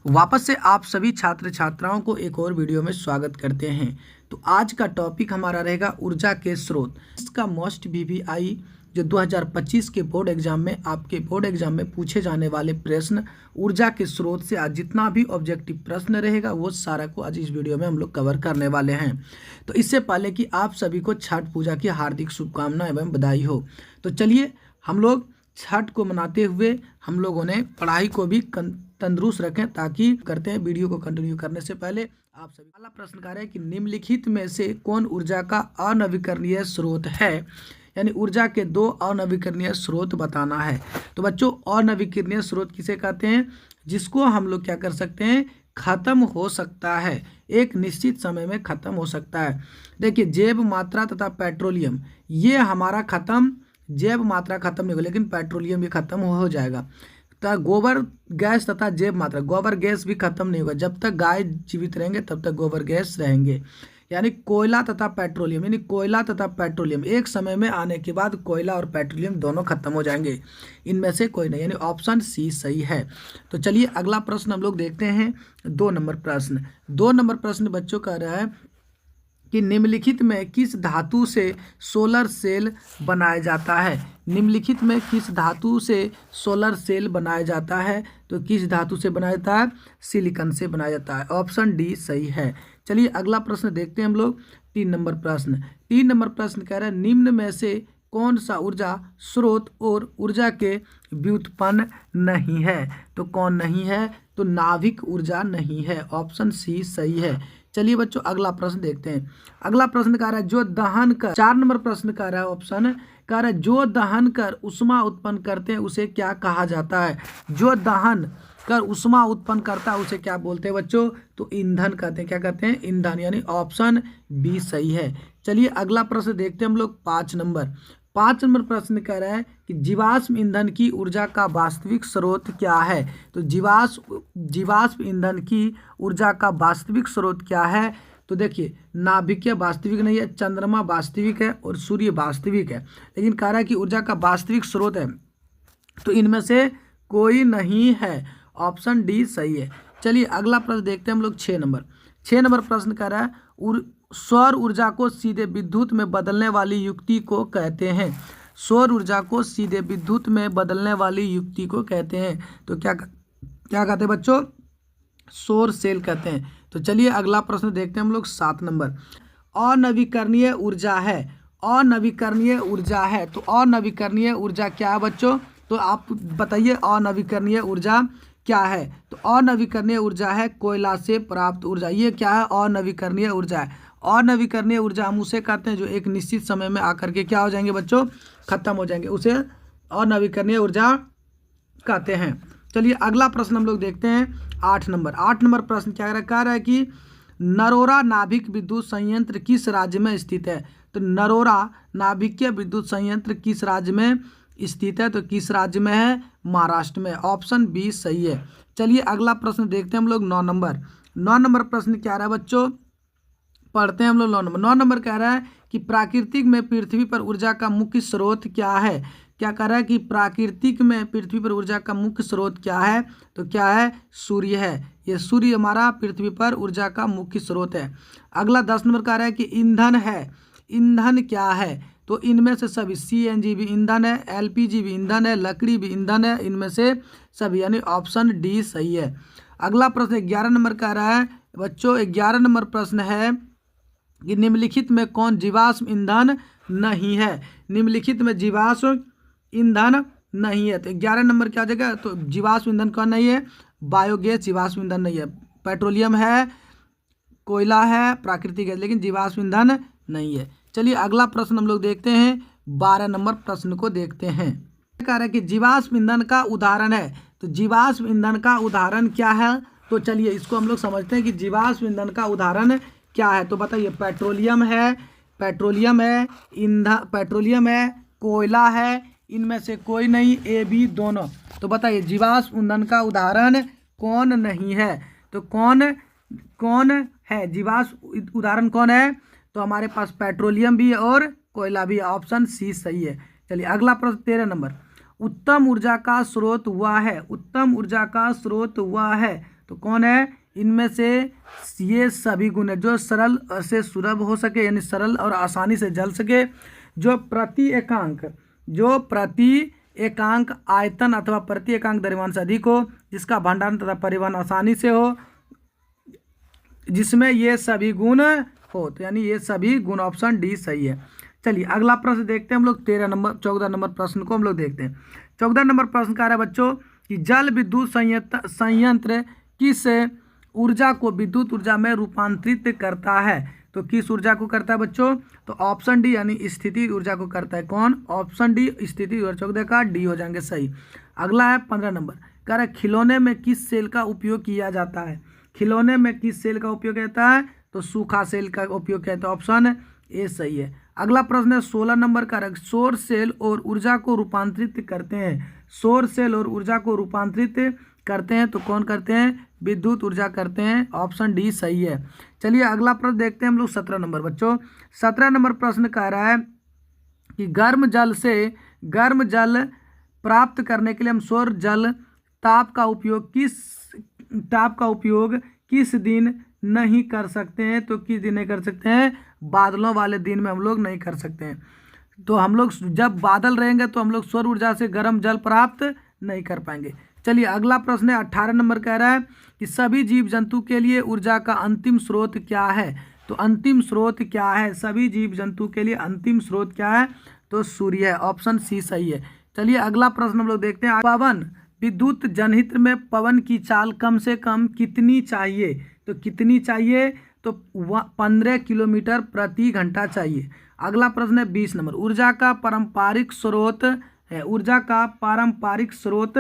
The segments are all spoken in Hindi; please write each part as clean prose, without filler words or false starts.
वापस से आप सभी छात्र छात्राओं को एक और वीडियो में स्वागत करते हैं। तो आज का टॉपिक हमारा रहेगा ऊर्जा के स्रोत। इसका मोस्ट वीवीआई जो 2025 के बोर्ड एग्जाम में आपके बोर्ड एग्जाम में पूछे जाने वाले प्रश्न ऊर्जा के स्रोत से आज जितना भी ऑब्जेक्टिव प्रश्न रहेगा वो सारा को आज इस वीडियो में हम लोग कवर करने वाले हैं। तो इससे पहले कि आप सभी को छठ पूजा की हार्दिक शुभकामनाएं एवं बधाई हो। तो चलिए हम लोग छठ को मनाते हुए हम लोगों ने पढ़ाई को भी तंदुरुस्त रखें, ताकि करते हैं वीडियो को कंटिन्यू करने से पहले आप सभी पहला प्रश्न है कि निम्नलिखित में से कौन ऊर्जा का अनवीकरणीय स्रोत है, यानी ऊर्जा के दो अनवीकरणीय स्रोत बताना है। तो बच्चों अनवीकरणीय स्रोत किसे कहते हैं? जिसको हम लोग क्या कर सकते हैं, खत्म हो सकता है, एक निश्चित समय में खत्म हो सकता है। देखिए जैव मात्रा तथा पेट्रोलियम ये हमारा खत्म, जैव मात्रा खत्म नहीं होगा लेकिन पेट्रोलियम भी खत्म हो जाएगा। तो गोबर गैस तथा जैव मात्रा, गोबर गैस भी खत्म नहीं होगा, जब तक गाय जीवित रहेंगे तब तक गोबर गैस रहेंगे। यानी कोयला तथा पेट्रोलियम, यानी कोयला तथा पेट्रोलियम एक समय में आने के बाद कोयला और पेट्रोलियम दोनों खत्म हो जाएंगे, इनमें से कोई नहीं, यानी ऑप्शन सी सही है। तो चलिए अगला प्रश्न हम लोग देखते हैं। 2 नंबर प्रश्न। 2 नंबर प्रश्न बच्चों कह रहा है कि निम्नलिखित में किस धातु से सोलर सेल बनाया जाता है? निम्नलिखित में किस धातु से सोलर सेल बनाया जाता है? तो किस धातु से बनाया जाता है? सिलिकॉन से बनाया जाता है। ऑप्शन डी सही है। चलिए अगला प्रश्न देखते हैं हम लोग। 3 नंबर प्रश्न। 3 नंबर प्रश्न कह रहा है निम्न में से कौन सा ऊर्जा स्रोत और ऊर्जा के व्युत्पन्न नहीं है? तो कौन नहीं है? तो नाभिक ऊर्जा नहीं है। ऑप्शन सी सही है। चलिए बच्चों अगला प्रश्न देखते हैं। अगला प्रश्न कह रहा है जो दहन कर, 4 नंबर प्रश्न कह रहा है, ऑप्शन कह रहा है जो दहन कर उष्मा उत्पन्न करते हैं उसे क्या कहा जाता है? जो दहन कर उष्मा उत्पन्न करता है उसे क्या बोलते हैं बच्चों? तो ईंधन कहते हैं। क्या कहते हैं? ईंधन, यानी ऑप्शन बी सही है। चलिए अगला प्रश्न देखते हैं हम लोग। 5 नंबर। 5 नंबर प्रश्न कह रहा है कि जीवाश्म ईंधन की ऊर्जा का वास्तविक स्रोत क्या है? तो जीवाश्म ईंधन की ऊर्जा का वास्तविक स्रोत क्या है? तो देखिए नाभिकीय वास्तविक नहीं है, चंद्रमा वास्तविक है और सूर्य वास्तविक है, लेकिन कह रहा है कि ऊर्जा का वास्तविक स्रोत है, तो इनमें से कोई नहीं है। ऑप्शन डी सही है। चलिए अगला प्रश्न देखते हैं हम लोग। 6 नंबर। 6 नंबर प्रश्न कह रहा है सौर ऊर्जा को सीधे विद्युत में बदलने वाली युक्ति को कहते हैं। सौर ऊर्जा को सीधे विद्युत में बदलने वाली युक्ति को कहते हैं। तो क्या कहते हैं बच्चों? सौर सेल कहते हैं। तो चलिए अगला प्रश्न देखते हैं हम लोग। 7 नंबर। अनवीकरणीय ऊर्जा है, अनवीकरणीय ऊर्जा है, तो अनवीकरणीय ऊर्जा क्या है बच्चों? तो आप बताइए अनवीकरणीय ऊर्जा क्या है? तो अनवीकरणीय ऊर्जा है कोयला से प्राप्त ऊर्जा। ये क्या है? अनवीकरणीय ऊर्जा है। अनवीकरणीय ऊर्जा हम उसे कहते हैं जो एक निश्चित समय में आकर के क्या हो जाएंगे बच्चों? खत्म हो जाएंगे, उसे अनवीकरणीय ऊर्जा कहते हैं। चलिए अगला प्रश्न हम लोग देखते हैं। 8 नंबर। 8 नंबर प्रश्न क्या कह रहा है कि नरोरा नाभिक विद्युत संयंत्र किस राज्य में स्थित है? तो नरोरा नाभिकीय विद्युत संयंत्र किस राज्य में स्थित है? तो किस राज्य में है? महाराष्ट्र में। ऑप्शन बी सही है। चलिए अगला प्रश्न देखते हैं हम लोग। 9 नंबर। 9 नंबर प्रश्न क्या रहा है बच्चों? पढ़ते हैं हम लोग 9 नंबर। 9 नंबर कह रहा है कि प्राकृतिक में पृथ्वी पर ऊर्जा का मुख्य स्रोत क्या है? क्या कह रहा है कि प्राकृतिक में पृथ्वी पर ऊर्जा का मुख्य स्रोत क्या है? तो क्या है? सूर्य है। ये सूर्य हमारा पृथ्वी पर ऊर्जा का मुख्य स्रोत है। अगला 10 नंबर कह रहा है कि ईंधन है। ईंधन क्या है? तो इनमें से सभी, CNG भी ईंधन है, LPG भी ईंधन है, लकड़ी भी ईंधन है, इनमें से सभी, यानी ऑप्शन डी सही है। अगला प्रश्न 11 नंबर कह रहा है बच्चों। 11 नंबर प्रश्न है कि निम्नलिखित में कौन जीवाश्म ईंधन नहीं है? निम्नलिखित में जीवाश्म ईंधन नहीं है। तो 11 नंबर क्या जगह? तो जीवाश्म ईंधन कौन नहीं है? बायोगैस जीवाश्म ईंधन नहीं है। पेट्रोलियम है, कोयला है, प्राकृतिक है, लेकिन जीवाश्म ईंधन नहीं है। चलिए अगला प्रश्न हम लोग देखते हैं। 12 नंबर प्रश्न को देखते हैं। कह रहा है कि जीवाश्म ईंधन का उदाहरण है। तो जीवाश्म ईंधन का उदाहरण क्या है? तो चलिए इसको हम लोग समझते हैं कि जीवाश्म ईंधन का उदाहरण क्या है। तो बताइए पेट्रोलियम है, पेट्रोलियम है, ईंधन पेट्रोलियम है, कोयला है, इनमें से कोई नहीं, ए बी दोनों। तो बताइए जीवाश्म ईंधन का उदाहरण कौन नहीं है? तो कौन है जीवाश्म उदाहरण कौन है? तो हमारे पास पेट्रोलियम भी है और कोयला भी है। ऑप्शन सी सही है। चलिए अगला प्रश्न 13 नंबर। उत्तम ऊर्जा का स्रोत हुआ है, उत्तम ऊर्जा का स्रोत हुआ है, तो कौन है, इनमें से ये सभी गुण है जो सरल से सुलभ हो सके, यानी सरल और आसानी से जल सके, जो प्रति एकांक आयतन अथवा प्रति एकांक द्रव्यमान से अधिक हो, जिसका भंडारण तथा परिवहन आसानी से हो, जिसमें ये सभी गुण हो। तो यानी ये सभी गुण, ऑप्शन डी सही है। चलिए अगला प्रश्न देखते हैं हम लोग 14 नंबर प्रश्न को हम लोग देखते हैं। 14 नंबर प्रश्न कह रहा है बच्चों कि जल विद्युत संयंत्र किस ऊर्जा को विद्युत ऊर्जा में रूपांतरित करता है। तो किस ऊर्जा को करता है बच्चों, तो ऑप्शन डी यानी स्थिति ऊर्जा को करता है। कौन, ऑप्शन डी स्थिति ऊर्जा। 14 का डी हो जाएंगे सही। अगला है 15 नंबर, कह रहा है खिलौने में किस सेल का उपयोग किया जाता है। खिलौने में किस सेल का उपयोग होता है, तो सूखा सेल का उपयोग किया जाता है, ऑप्शन ए सही है। अगला प्रश्न है 16 नंबर का, सौर सेल और ऊर्जा को रूपांतरित करते हैं। सौर सेल और ऊर्जा को रूपांतरित करते हैं, तो कौन करते हैं, विद्युत ऊर्जा करते हैं, ऑप्शन डी सही है। चलिए अगला प्रश्न देखते हैं हम लोग 17 नंबर बच्चों। 17 नंबर प्रश्न कह रहा है कि गर्म जल से गर्म जल प्राप्त करने के लिए हम सौर जल ताप का उपयोग किस दिन नहीं कर सकते हैं। तो किस दिन नहीं कर सकते हैं, बादलों वाले दिन में हम लोग नहीं कर सकते हैं। तो हम लोग जब बादल रहेंगे तो हम लोग सौर ऊर्जा से गर्म जल प्राप्त नहीं कर पाएंगे। चलिए अगला प्रश्न है 18 नंबर, कह रहा है कि सभी जीव जंतु के लिए ऊर्जा का अंतिम स्रोत क्या है। तो अंतिम स्रोत क्या है, सभी जीव जंतु के लिए अंतिम स्रोत क्या है, तो सूर्य है, ऑप्शन सी सही है। चलिए अगला प्रश्न हम लोग देखते हैं। पवन विद्युत जनहित में पवन की चाल कम से कम कितनी चाहिए। तो कितनी चाहिए, तो 15 किलोमीटर प्रति घंटा चाहिए। अगला प्रश्न है 20 नंबर, ऊर्जा का पारंपरिक स्रोत है। ऊर्जा का पारंपरिक स्रोत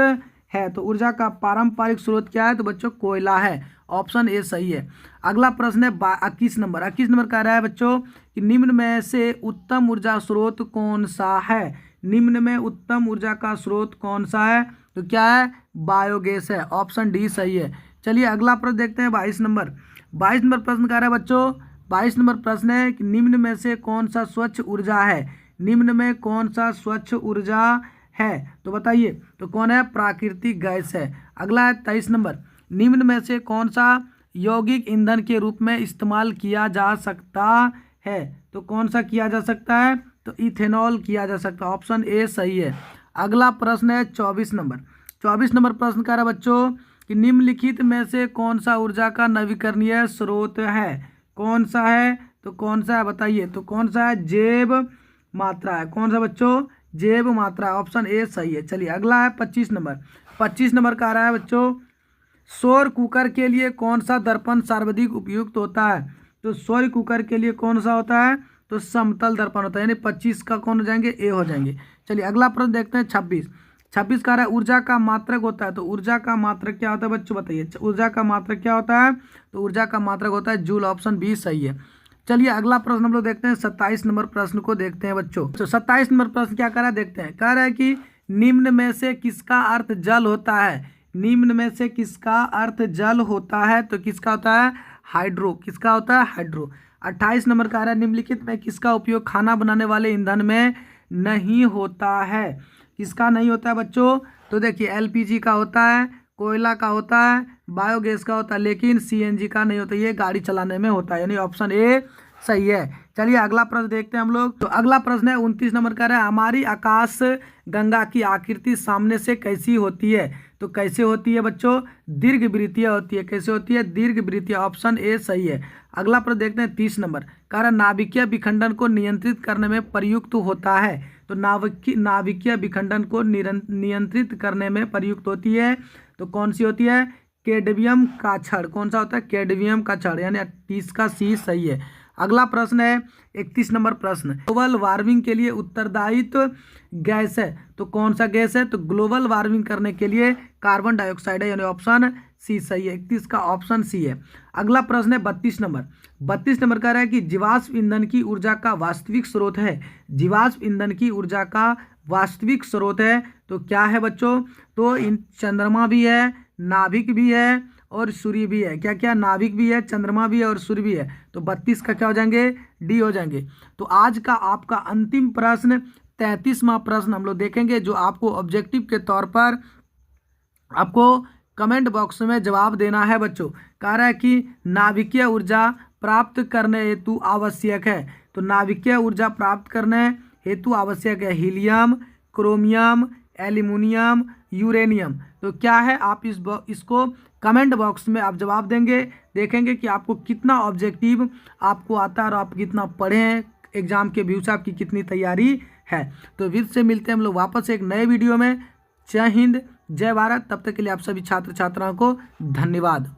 है, तो ऊर्जा का पारंपरिक स्रोत क्या है, तो बच्चों कोयला है, ऑप्शन ए सही है। अगला प्रश्न है 21 नंबर। 21 नंबर कह रहा है बच्चों कि निम्न में से उत्तम ऊर्जा स्रोत कौन सा है। निम्न में उत्तम ऊर्जा का स्रोत कौन सा है, तो क्या है, बायोगैस है, ऑप्शन डी सही है। चलिए अगला प्रश्न देखते हैं 22 नंबर। 22 नंबर प्रश्न कह रहा है बच्चों, 22 नंबर प्रश्न है कि निम्न में से कौन सा स्वच्छ ऊर्जा है। निम्न में कौन सा स्वच्छ ऊर्जा है, तो बताइए, तो कौन है, प्राकृतिक गैस है। अगला है 23 नंबर, निम्न में से कौन सा यौगिक ईंधन के रूप में इस्तेमाल किया जा सकता है। तो कौन सा किया जा सकता है, तो इथेनॉल किया जा सकता है, ऑप्शन ए सही है। अगला प्रश्न है 24 नंबर। 24 नंबर प्रश्न कह रहा है बच्चों कि निम्नलिखित में से कौन सा ऊर्जा का नवीकरणीय स्रोत है। कौन सा है, तो कौन सा है बताइए, तो कौन सा है, जैव मात्रा है। कौन सा बच्चों, जैव मात्रा, ऑप्शन ए सही है। चलिए अगला है 25 नंबर। 25 नंबर का आ रहा है बच्चों, सौर कुकर के लिए कौन सा दर्पण सर्वाधिक उपयुक्त होता है। तो सौर कुकर के लिए कौन सा होता है, तो समतल दर्पण होता है, यानी 25 का कौन हो जाएंगे, ए हो जाएंगे। चलिए अगला प्रश्न देखते हैं 26 का रहा है ऊर्जा का मात्रक होता है। तो ऊर्जा का मात्रक क्या होता है बच्चों, बताइए, ऊर्जा का मात्रक क्या होता है, तो ऊर्जा का मात्रक होता है जूल, ऑप्शन बी सही है। चलिए अगला प्रश्न हम लोग देखते हैं 27 नंबर प्रश्न को देखते हैं बच्चों। तो 27 नंबर प्रश्न क्या कर रहा है, देखते हैं। कह रहा है कि निम्न में से किसका अर्थ जल होता है। निम्न में से किसका अर्थ जल होता है, तो किसका होता है, हाइड्रो। किसका होता है, हाइड्रो। 28 नंबर का आ रहा है, निम्नलिखित में किसका उपयोग खाना बनाने वाले ईंधन में नहीं होता है। किसका नहीं होता है बच्चों, तो देखिए एलपीजी का होता है, कोयला का होता है, बायोगैस का होता है, लेकिन सीएनजी का नहीं होता, ये गाड़ी चलाने में होता है, यानी ऑप्शन ए सही है। चलिए अगला प्रश्न देखते हैं हम लोग। तो अगला प्रश्न है 29 नंबर का है, हमारी आकाश गंगा की आकृति सामने से कैसी होती है। तो कैसे होती है बच्चों, दीर्घवृत्तीय होती है। कैसे होती है, दीर्घवृत्तीय, ऑप्शन ए सही है। अगला प्रश्न देखते हैं 30 नंबर, कारण नाभिकीय विखंडन को नियंत्रित करने में प्रयुक्त होता है। तो नाभिकीय विखंडन को नियंत्रित करने में प्रयुक्त होती है, तो कौन सी होती है, कैडमियम का छड़। कौन सा होता है, कैडमियम का छड़, यानी 30 का सी सही है। अगला प्रश्न है 31 नंबर प्रश्न, ग्लोबल वार्मिंग के लिए उत्तरदायित्व गैस है। तो कौन सा गैस है, तो ग्लोबल वार्मिंग करने के लिए कार्बन डाइऑक्साइड है, यानी ऑप्शन सी सही है। 31 का ऑप्शन सी है। अगला प्रश्न है 32 नंबर। 32 नंबर कह रहा है कि जीवाश्म ईंधन की ऊर्जा का वास्तविक स्रोत है। जीवाश्म ईंधन की ऊर्जा का वास्तविक स्रोत है, तो क्या है बच्चों, तो चंद्रमा भी है, नाभिक भी है और सूर्य भी है। क्या क्या, नाभिक भी है, चंद्रमा भी है और सूर्य भी है। तो 32 का क्या हो जाएंगे, डी हो जाएंगे। तो आज का आपका अंतिम प्रश्न 33वां प्रश्न हम लोग देखेंगे, जो आपको ऑब्जेक्टिव के तौर पर आपको कमेंट बॉक्स में जवाब देना है बच्चों। कह रहा है कि नाभिकीय ऊर्जा प्राप्त करने हेतु आवश्यक है, तो नाभिकीय ऊर्जा प्राप्त करने हेतु आवश्यक है हीलियम, क्रोमियम, एल्यूमिनियम, यूरेनियम। तो क्या है, आप इसको कमेंट बॉक्स में आप जवाब देंगे, देखेंगे कि आपको कितना ऑब्जेक्टिव आपको आता है और आप कितना पढ़े हैं, एग्जाम के व्यू से आपकी कितनी तैयारी है। तो फिर से मिलते हैं हम लोग वापस एक नए वीडियो में। जय हिंद, जय भारत। तब तक के लिए आप सभी छात्र छात्राओं को धन्यवाद।